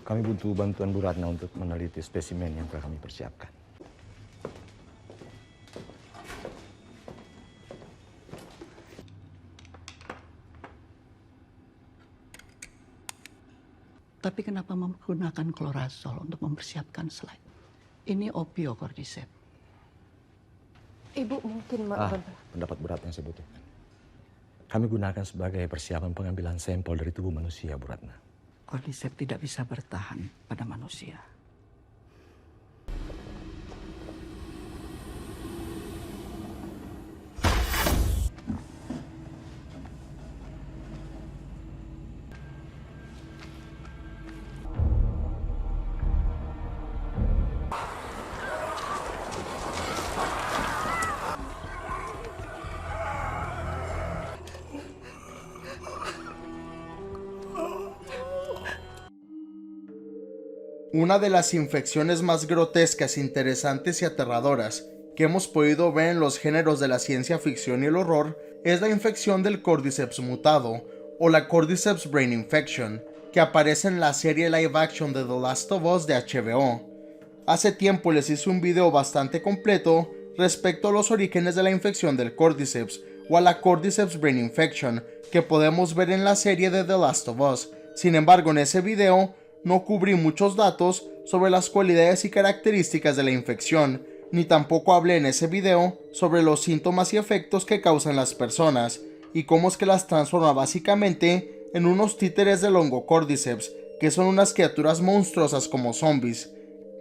Kami butuh bantuan Bu Ratna untuk meneliti spesimen yang telah kami persiapkan. Tapi kenapa menggunakan klorazol untuk mempersiapkan slide? Ini opiocordyceps. Ibu mungkin pendapat berat yang saya butuhkan. Kami gunakan sebagai persiapan pengambilan sampel dari tubuh manusia, Bu Ratna. Cordyceps tidak bisa bertahan pada manusia. Una de las infecciones más grotescas, interesantes y aterradoras que hemos podido ver en los géneros de la ciencia ficción y el horror es la infección del Cordyceps mutado, o la Cordyceps Brain Infection, que aparece en la serie live action de The Last of Us de HBO. Hace tiempo les hice un video bastante completo respecto a los orígenes de la infección del Cordyceps, o a la Cordyceps Brain Infection, que podemos ver en la serie de The Last of Us. Sin embargo, en ese video no cubrí muchos datos sobre las cualidades y características de la infección, ni tampoco hablé en ese video sobre los síntomas y efectos que causan las personas, y cómo es que las transforma básicamente en unos títeres del hongo Cordyceps, que son unas criaturas monstruosas como zombies.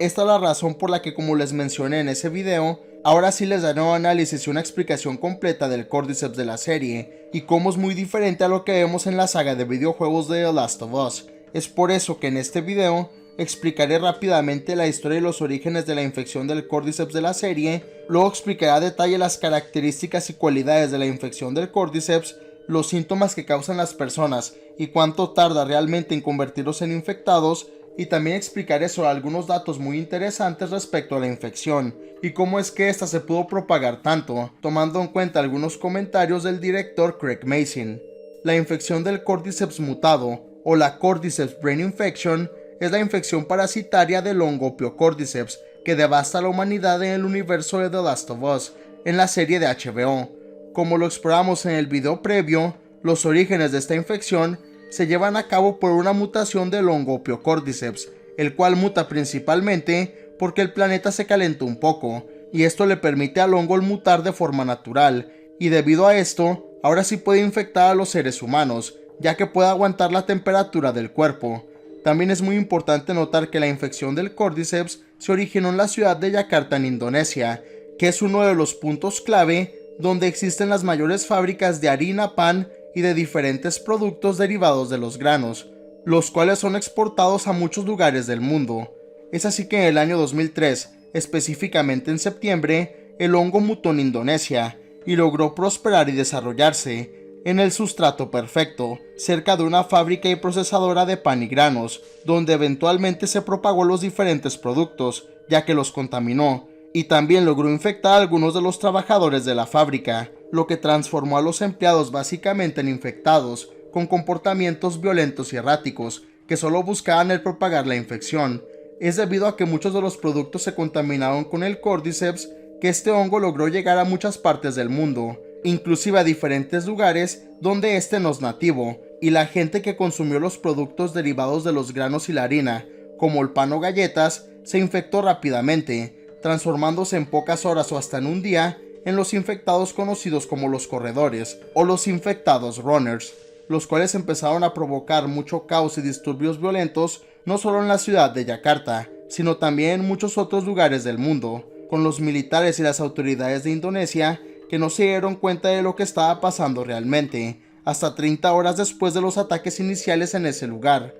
Esta es la razón por la que, como les mencioné en ese video, ahora sí les daré un análisis y una explicación completa del Cordyceps de la serie, y cómo es muy diferente a lo que vemos en la saga de videojuegos de The Last of Us. Es por eso que en este video explicaré rápidamente la historia y los orígenes de la infección del Cordyceps de la serie, luego explicaré a detalle las características y cualidades de la infección del Cordyceps, los síntomas que causan las personas y cuánto tarda realmente en convertirlos en infectados, y también explicaré sobre algunos datos muy interesantes respecto a la infección y cómo es que esta se pudo propagar tanto, tomando en cuenta algunos comentarios del director Craig Mazin. La infección del Cordyceps mutado, o la Cordyceps Brain Infection, es la infección parasitaria del hongo Opiocordyceps que devasta a la humanidad en el universo de The Last of Us, en la serie de HBO. Como lo exploramos en el video previo, los orígenes de esta infección se llevan a cabo por una mutación del hongo Opiocordyceps, el cual muta principalmente porque el planeta se calentó un poco, y esto le permite al hongo el mutar de forma natural, y debido a esto, ahora sí puede infectar a los seres humanos, ya que puede aguantar la temperatura del cuerpo. También es muy importante notar que la infección del Cordyceps se originó en la ciudad de Yakarta, en Indonesia, que es uno de los puntos clave donde existen las mayores fábricas de harina, pan y de diferentes productos derivados de los granos, los cuales son exportados a muchos lugares del mundo. Es así que en el año 2003, específicamente en septiembre, el hongo mutó en Indonesia y logró prosperar y desarrollarse en el sustrato perfecto, cerca de una fábrica y procesadora de pan y granos, donde eventualmente se propagó los diferentes productos, ya que los contaminó, y también logró infectar a algunos de los trabajadores de la fábrica, lo que transformó a los empleados básicamente en infectados, con comportamientos violentos y erráticos, que solo buscaban el propagar la infección. Es debido a que muchos de los productos se contaminaron con el Cordyceps que este hongo logró llegar a muchas partes del mundo, inclusive a diferentes lugares donde este no es nativo, y la gente que consumió los productos derivados de los granos y la harina, como el pan o galletas, se infectó rápidamente, transformándose en pocas horas o hasta en un día en los infectados conocidos como los corredores o los infectados runners, los cuales empezaron a provocar mucho caos y disturbios violentos no solo en la ciudad de Yakarta, sino también en muchos otros lugares del mundo, con los militares y las autoridades de Indonesia que no se dieron cuenta de lo que estaba pasando realmente, hasta 30 horas después de los ataques iniciales en ese lugar.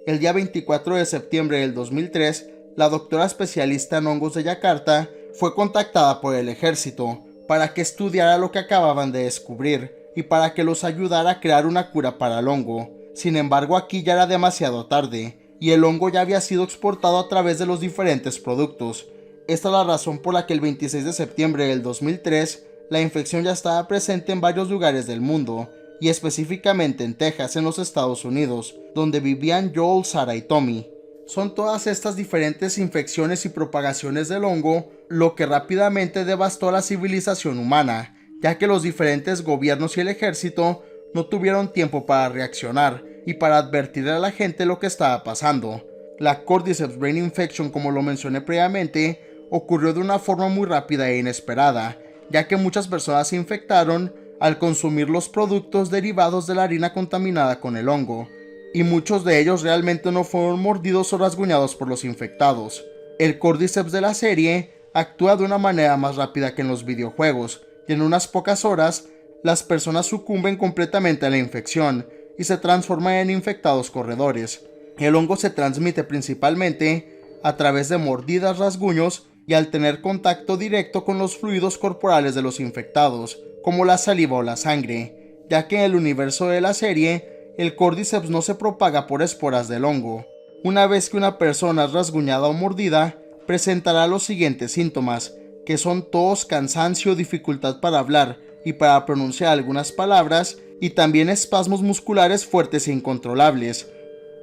El día 24 de septiembre del 2003, la doctora especialista en hongos de Yakarta fue contactada por el ejército para que estudiara lo que acababan de descubrir y para que los ayudara a crear una cura para el hongo. Sin embargo, aquí ya era demasiado tarde, y el hongo ya había sido exportado a través de los diferentes productos. Esta es la razón por la que el 26 de septiembre del 2003, la infección ya estaba presente en varios lugares del mundo, y específicamente en Texas, en los Estados Unidos, donde vivían Joel, Sarah y Tommy. Son todas estas diferentes infecciones y propagaciones del hongo lo que rápidamente devastó a la civilización humana, ya que los diferentes gobiernos y el ejército no tuvieron tiempo para reaccionar y para advertirle a la gente lo que estaba pasando. La Cordyceps Brain Infection, como lo mencioné previamente, ocurrió de una forma muy rápida e inesperada, ya que muchas personas se infectaron al consumir los productos derivados de la harina contaminada con el hongo, y muchos de ellos realmente no fueron mordidos o rasguñados por los infectados. El Cordyceps de la serie actúa de una manera más rápida que en los videojuegos, y en unas pocas horas las personas sucumben completamente a la infección y se transforman en infectados corredores. El hongo se transmite principalmente a través de mordidas, rasguños y al tener contacto directo con los fluidos corporales de los infectados, como la saliva o la sangre, ya que en el universo de la serie, el Cordyceps no se propaga por esporas del hongo. Una vez que una persona es rasguñada o mordida, presentará los siguientes síntomas, que son tos, cansancio, dificultad para hablar y para pronunciar algunas palabras, y también espasmos musculares fuertes e incontrolables.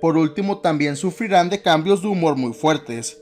Por último, también sufrirán de cambios de humor muy fuertes.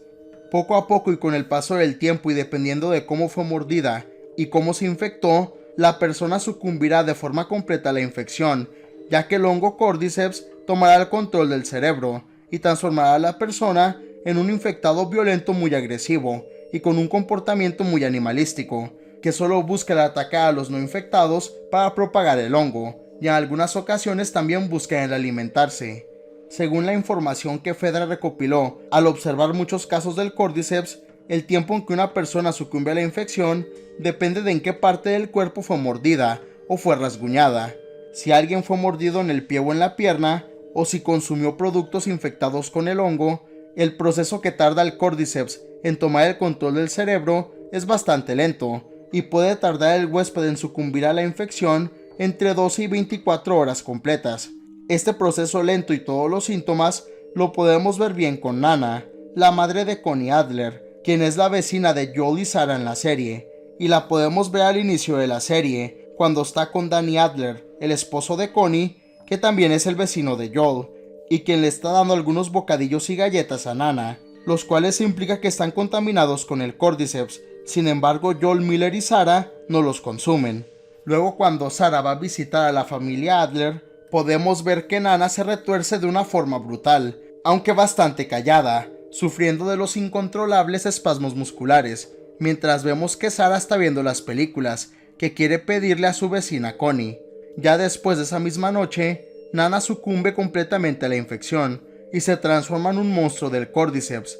Poco a poco y con el paso del tiempo y dependiendo de cómo fue mordida y cómo se infectó, la persona sucumbirá de forma completa a la infección, ya que el hongo Cordyceps tomará el control del cerebro y transformará a la persona en un infectado violento muy agresivo y con un comportamiento muy animalístico, que solo busca el atacar a los no infectados para propagar el hongo, y en algunas ocasiones también busca el alimentarse. Según la información que Fedra recopiló, al observar muchos casos del Cordyceps, el tiempo en que una persona sucumbe a la infección depende de en qué parte del cuerpo fue mordida o fue rasguñada. Si alguien fue mordido en el pie o en la pierna, o si consumió productos infectados con el hongo, el proceso que tarda el Cordyceps en tomar el control del cerebro es bastante lento, y puede tardar el huésped en sucumbir a la infección entre 12 y 24 horas completas. Este proceso lento y todos los síntomas lo podemos ver bien con Nana, la madre de Connie Adler, quien es la vecina de Joel y Sarah en la serie, y la podemos ver al inicio de la serie, cuando está con Danny Adler, el esposo de Connie, que también es el vecino de Joel, y quien le está dando algunos bocadillos y galletas a Nana, los cuales implica que están contaminados con el Cordyceps. Sin embargo, Joel, Miller y Sarah no los consumen. Luego, cuando Sarah va a visitar a la familia Adler, podemos ver que Nana se retuerce de una forma brutal, aunque bastante callada, sufriendo de los incontrolables espasmos musculares, mientras vemos que Sarah está viendo las películas, que quiere pedirle a su vecina Connie. Ya después de esa misma noche, Nana sucumbe completamente a la infección y se transforma en un monstruo del Cordyceps.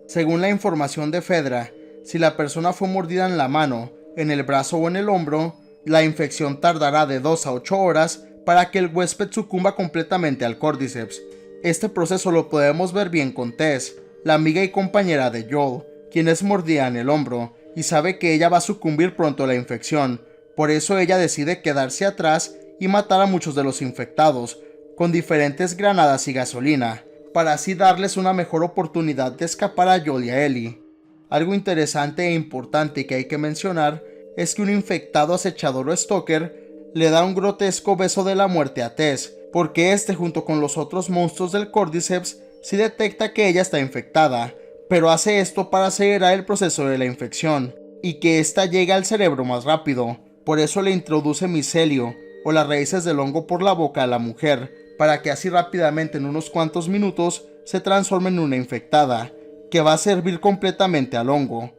Según la información de Fedra, si la persona fue mordida en la mano, en el brazo o en el hombro, la infección tardará de 2 a 8 horas para que el huésped sucumba completamente al Cordyceps. Este proceso lo podemos ver bien con Tess, la amiga y compañera de Joel, quien es mordida en el hombro y sabe que ella va a sucumbir pronto a la infección. Por eso ella decide quedarse atrás y matar a muchos de los infectados con diferentes granadas y gasolina, para así darles una mejor oportunidad de escapar a Joel y a Ellie. Algo interesante e importante que hay que mencionar es que un infectado acechador o stalker le da un grotesco beso de la muerte a Tess, porque este junto con los otros monstruos del Cordyceps sí detecta que ella está infectada, pero hace esto para acelerar el proceso de la infección y que ésta llegue al cerebro más rápido. Por eso le introduce micelio o las raíces del hongo por la boca a la mujer, para que así rápidamente en unos cuantos minutos se transforme en una infectada, que va a servir completamente al hongo.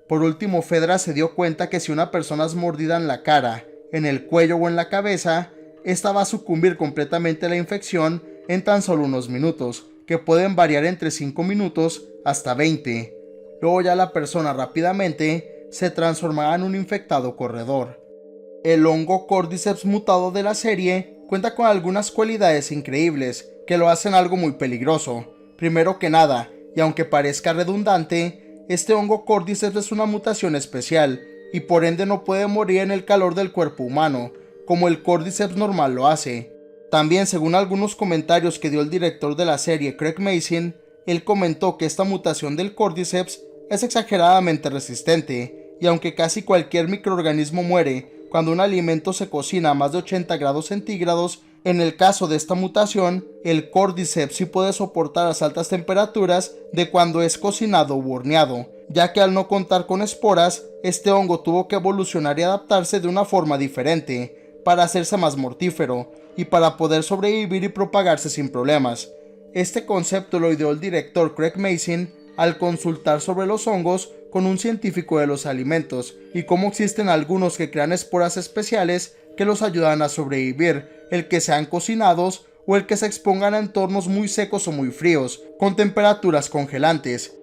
Por último, Fedra se dio cuenta que si una persona es mordida en la cara, en el cuello o en la cabeza, esta va a sucumbir completamente a la infección en tan solo unos minutos, que pueden variar entre 5 minutos hasta 20. Luego ya la persona rápidamente se transformará en un infectado corredor. El hongo Cordyceps mutado de la serie cuenta con algunas cualidades increíbles que lo hacen algo muy peligroso. Primero que nada, y aunque parezca redundante, este hongo Cordyceps es una mutación especial y por ende no puede morir en el calor del cuerpo humano, como el Cordyceps normal lo hace. También, según algunos comentarios que dio el director de la serie, Craig Mazin, él comentó que esta mutación del Cordyceps es exageradamente resistente, y aunque casi cualquier microorganismo muere cuando un alimento se cocina a más de 80 grados centígrados, En el caso de esta mutación, el Cordyceps sí puede soportar las altas temperaturas de cuando es cocinado u horneado, ya que al no contar con esporas, este hongo tuvo que evolucionar y adaptarse de una forma diferente, para hacerse más mortífero, y para poder sobrevivir y propagarse sin problemas. Este concepto lo ideó el director Craig Mazin al consultar sobre los hongos con un científico de los alimentos, y cómo existen algunos que crean esporas especiales que los ayudan a sobrevivir, el que sean cocinados o el que se expongan a entornos muy secos o muy fríos, con temperaturas congelantes.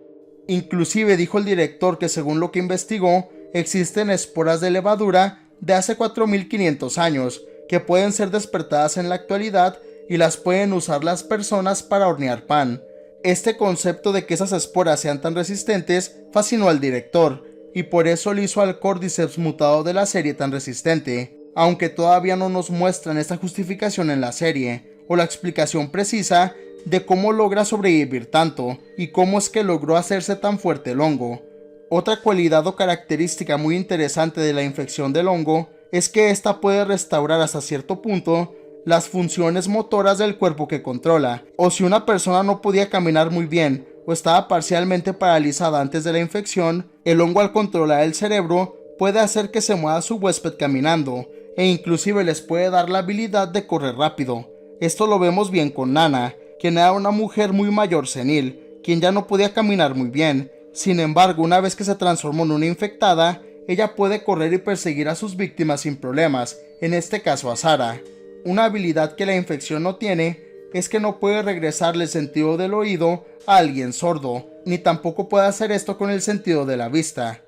Inclusive dijo el director que según lo que investigó, existen esporas de levadura de hace 4500 años, que pueden ser despertadas en la actualidad y las pueden usar las personas para hornear pan. Este concepto de que esas esporas sean tan resistentes fascinó al director, y por eso le hizo al Cordyceps mutado de la serie tan resistente, aunque todavía no nos muestran esta justificación en la serie, o la explicación precisa de cómo logra sobrevivir tanto, y cómo es que logró hacerse tan fuerte el hongo. Otra cualidad o característica muy interesante de la infección del hongo es que ésta puede restaurar hasta cierto punto las funciones motoras del cuerpo que controla, o si una persona no podía caminar muy bien o estaba parcialmente paralizada antes de la infección, el hongo al controlar el cerebro puede hacer que se mueva su huésped caminando, e inclusive les puede dar la habilidad de correr rápido. Esto lo vemos bien con Nana, quien era una mujer muy mayor senil, quien ya no podía caminar muy bien. Sin embargo, una vez que se transformó en una infectada, ella puede correr y perseguir a sus víctimas sin problemas, en este caso a Sarah. Una habilidad que la infección no tiene es que no puede regresarle el sentido del oído a alguien sordo, ni tampoco puede hacer esto con el sentido de la vista.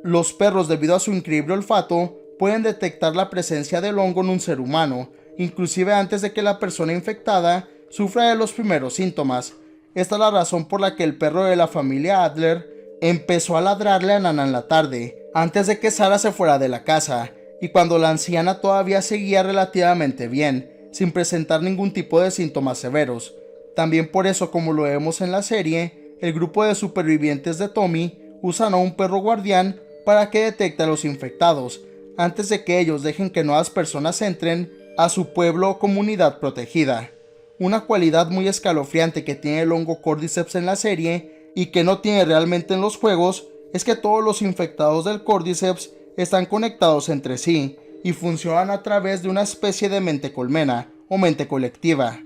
Los perros, debido a su increíble olfato, pueden detectar la presencia del hongo en un ser humano, inclusive antes de que la persona infectada sufra de los primeros síntomas. Esta es la razón por la que el perro de la familia Adler empezó a ladrarle a Nana en la tarde, antes de que Sarah se fuera de la casa, y cuando la anciana todavía seguía relativamente bien, sin presentar ningún tipo de síntomas severos. También por eso, como lo vemos en la serie, el grupo de supervivientes de Tommy usan a un perro guardián para que detecte a los infectados, antes de que ellos dejen que nuevas personas entren a su pueblo o comunidad protegida. Una cualidad muy escalofriante que tiene el hongo Cordyceps en la serie, y que no tiene realmente en los juegos, es que todos los infectados del Cordyceps están conectados entre sí, y funcionan a través de una especie de mente colmena, o mente colectiva.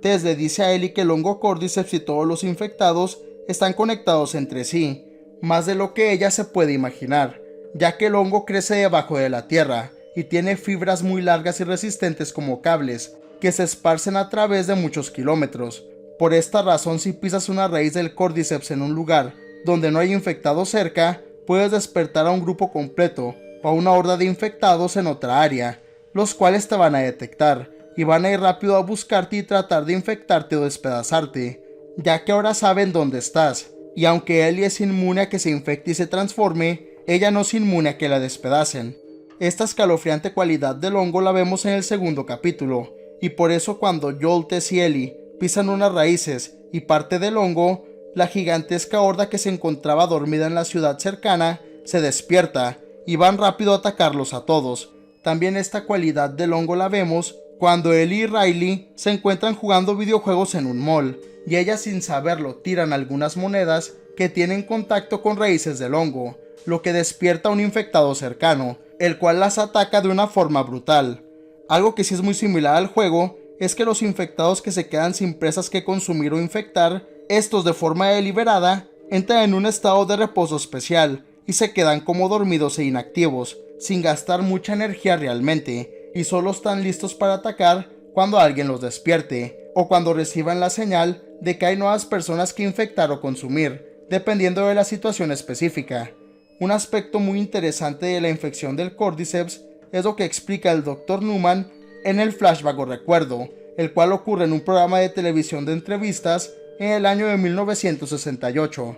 Tess le dice a Ellie que el hongo Cordyceps y todos los infectados están conectados entre sí, más de lo que ella se puede imaginar, ya que el hongo crece debajo de la tierra, y tiene fibras muy largas y resistentes como cables, que se esparcen a través de muchos kilómetros. Por esta razón, si pisas una raíz del Cordyceps en un lugar donde no hay infectados cerca, puedes despertar a un grupo completo o a una horda de infectados en otra área, los cuales te van a detectar y van a ir rápido a buscarte y tratar de infectarte o despedazarte, ya que ahora saben dónde estás. Y aunque Ellie es inmune a que se infecte y se transforme, ella no es inmune a que la despedacen. Esta escalofriante cualidad del hongo la vemos en el segundo capítulo, y por eso cuando Joel, Tess y Ellie pisan unas raíces y parte del hongo, la gigantesca horda que se encontraba dormida en la ciudad cercana se despierta y van rápido a atacarlos a todos. También esta cualidad del hongo la vemos cuando Ellie y Riley se encuentran jugando videojuegos en un mall, y ellas sin saberlo tiran algunas monedas que tienen contacto con raíces del hongo, lo que despierta a un infectado cercano, el cual las ataca de una forma brutal. Algo que sí es muy similar al juego es que los infectados que se quedan sin presas que consumir o infectar, estos de forma deliberada entran en un estado de reposo especial y se quedan como dormidos e inactivos, sin gastar mucha energía realmente, y solo están listos para atacar cuando alguien los despierte, o cuando reciban la señal de que hay nuevas personas que infectar o consumir, dependiendo de la situación específica. Un aspecto muy interesante de la infección del Cordyceps es lo que explica el Dr. Newman en el flashback o recuerdo, el cual ocurre en un programa de televisión de entrevistas en el año de 1968.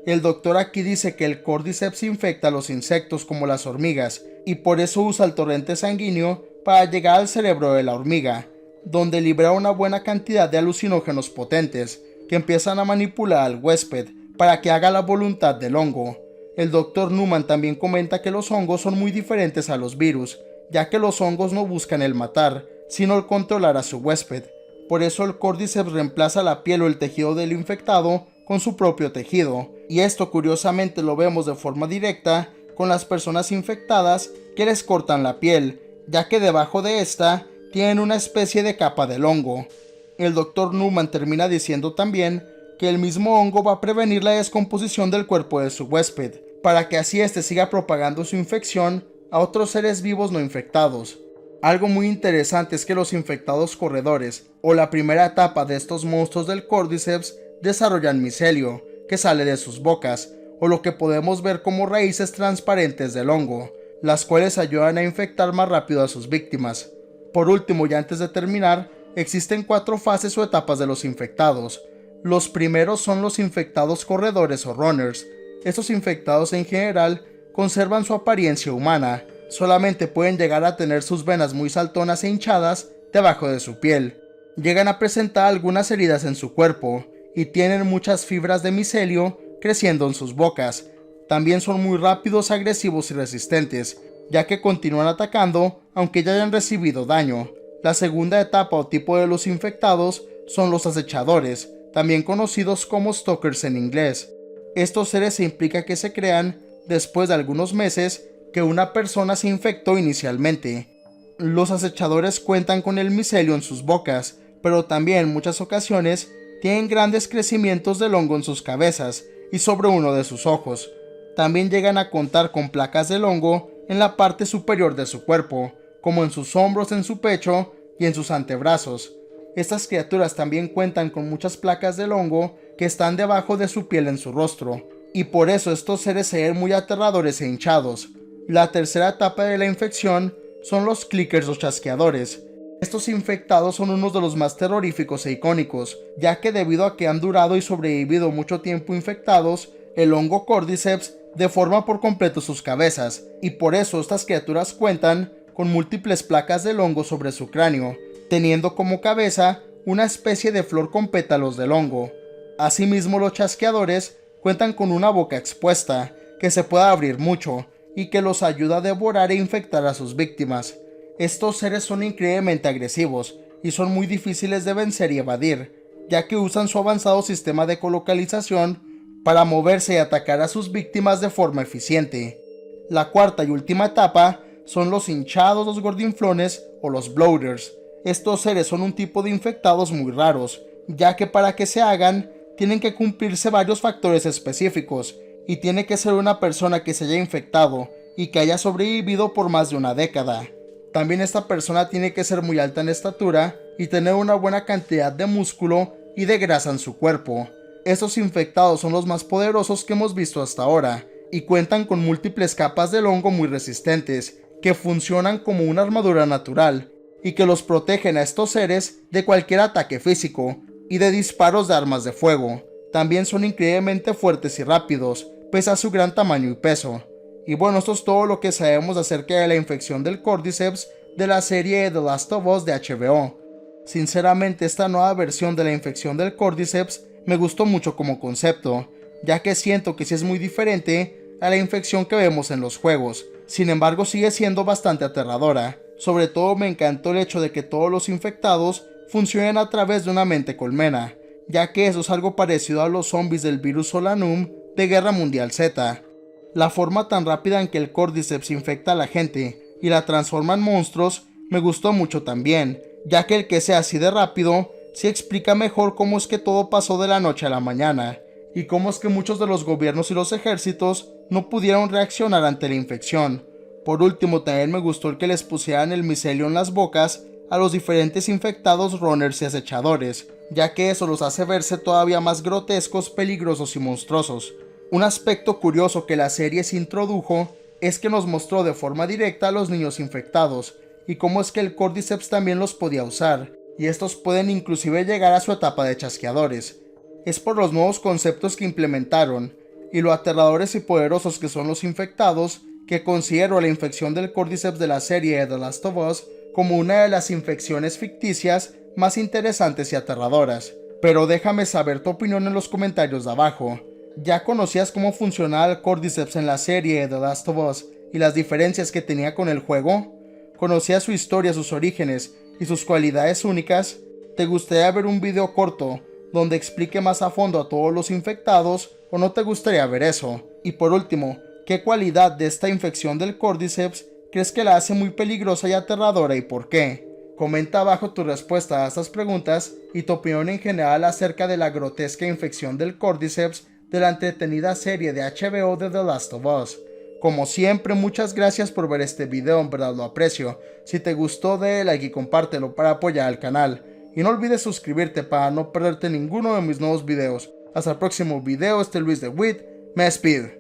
El doctor aquí dice que el Cordyceps infecta a los insectos como las hormigas, y por eso usa el torrente sanguíneo para llegar al cerebro de la hormiga, donde libera una buena cantidad de alucinógenos potentes que empiezan a manipular al huésped para que haga la voluntad del hongo. El Dr. Newman también comenta que los hongos son muy diferentes a los virus, ya que los hongos no buscan el matar, sino el controlar a su huésped. Por eso el Cordyceps reemplaza la piel o el tejido del infectado con su propio tejido, y esto curiosamente lo vemos de forma directa con las personas infectadas que les cortan la piel, ya que debajo de esta tienen una especie de capa del hongo. El Dr. Newman termina diciendo también que el mismo hongo va a prevenir la descomposición del cuerpo de su huésped, para que así éste siga propagando su infección a otros seres vivos no infectados. Algo muy interesante es que los infectados corredores, o la primera etapa de estos monstruos del Cordyceps, desarrollan micelio, que sale de sus bocas, o lo que podemos ver como raíces transparentes del hongo, las cuales ayudan a infectar más rápido a sus víctimas. Por último, y antes de terminar, existen 4 fases o etapas de los infectados. Los primeros son los infectados corredores o runners. Estos infectados en general conservan su apariencia humana, solamente pueden llegar a tener sus venas muy saltonas e hinchadas debajo de su piel. Llegan a presentar algunas heridas en su cuerpo y tienen muchas fibras de micelio creciendo en sus bocas. También son muy rápidos, agresivos y resistentes, ya que continúan atacando aunque ya hayan recibido daño. La segunda etapa o tipo de los infectados son los acechadores, también conocidos como stalkers en inglés. Estos seres se implica que se crean después de algunos meses que una persona se infectó inicialmente. Los acechadores cuentan con el micelio en sus bocas, pero también en muchas ocasiones tienen grandes crecimientos del hongo en sus cabezas y sobre uno de sus ojos. También llegan a contar con placas del hongo en la parte superior de su cuerpo, como en sus hombros, en su pecho y en sus antebrazos. Estas criaturas también cuentan con muchas placas del hongo que están debajo de su piel en su rostro, y por eso estos seres se ven muy aterradores e hinchados. La tercera etapa de la infección son los clickers o chasqueadores. Estos infectados son unos de los más terroríficos e icónicos, ya que debido a que han durado y sobrevivido mucho tiempo infectados, el hongo Cordyceps deforma por completo sus cabezas, y por eso estas criaturas cuentan con múltiples placas del hongo sobre su cráneo, teniendo como cabeza una especie de flor con pétalos del hongo. Asimismo, los chasqueadores cuentan con una boca expuesta, que se puede abrir mucho, y que los ayuda a devorar e infectar a sus víctimas. Estos seres son increíblemente agresivos, y son muy difíciles de vencer y evadir, ya que usan su avanzado sistema de ecolocalización para moverse y atacar a sus víctimas de forma eficiente. La cuarta y última etapa son los hinchados, los gordinflones o los bloaters. Estos seres son un tipo de infectados muy raros, ya que para que se hagan tienen que cumplirse varios factores específicos, y tiene que ser una persona que se haya infectado y que haya sobrevivido por más de una década. También esta persona tiene que ser muy alta en estatura y tener una buena cantidad de músculo y de grasa en su cuerpo. Estos infectados son los más poderosos que hemos visto hasta ahora, y cuentan con múltiples capas del hongo muy resistentes, que funcionan como una armadura natural, y que los protegen a estos seres de cualquier ataque físico, y de disparos de armas de fuego. También son increíblemente fuertes y rápidos, pese a su gran tamaño y peso. Y bueno, esto es todo lo que sabemos acerca de la infección del Cordyceps de la serie The Last of Us de HBO. Sinceramente, esta nueva versión de la infección del Cordyceps me gustó mucho como concepto, ya que siento que sí es muy diferente a la infección que vemos en los juegos. Sin embargo, sigue siendo bastante aterradora. Sobre todo me encantó el hecho de que todos los infectados funcionen a través de una mente colmena, ya que eso es algo parecido a los zombies del virus Solanum de Guerra Mundial Z. La forma tan rápida en que el Cordyceps infecta a la gente y la transforma en monstruos me gustó mucho también, ya que el que sea así de rápido sí explica mejor cómo es que todo pasó de la noche a la mañana, y cómo es que muchos de los gobiernos y los ejércitos no pudieron reaccionar ante la infección. Por último, también me gustó el que les pusieran el micelio en las bocas a los diferentes infectados runners y acechadores, ya que eso los hace verse todavía más grotescos, peligrosos y monstruosos. Un aspecto curioso que la serie se introdujo es que nos mostró de forma directa a los niños infectados, y cómo es que el Cordyceps también los podía usar, y estos pueden inclusive llegar a su etapa de chasqueadores. Es por los nuevos conceptos que implementaron, y lo aterradores y poderosos que son los infectados, que considero la infección del Cordyceps de la serie The Last of Us como una de las infecciones ficticias más interesantes y aterradoras. Pero déjame saber tu opinión en los comentarios de abajo. ¿Ya conocías cómo funcionaba el Cordyceps en la serie The Last of Us y las diferencias que tenía con el juego? ¿Conocías su historia, sus orígenes y sus cualidades únicas? ¿Te gustaría ver un video corto donde explique más a fondo a todos los infectados o no te gustaría ver eso? Y por último, ¿qué cualidad de esta infección del Cordyceps crees que la hace muy peligrosa y aterradora y por qué? Comenta abajo tu respuesta a estas preguntas y tu opinión en general acerca de la grotesca infección del Cordyceps de la entretenida serie de HBO de The Last of Us. Como siempre, muchas gracias por ver este video, en verdad lo aprecio. Si te gustó, dale like y compártelo para apoyar al canal. Y no olvides suscribirte para no perderte ninguno de mis nuevos videos. Hasta el próximo video, este Luis de Witt, me despido.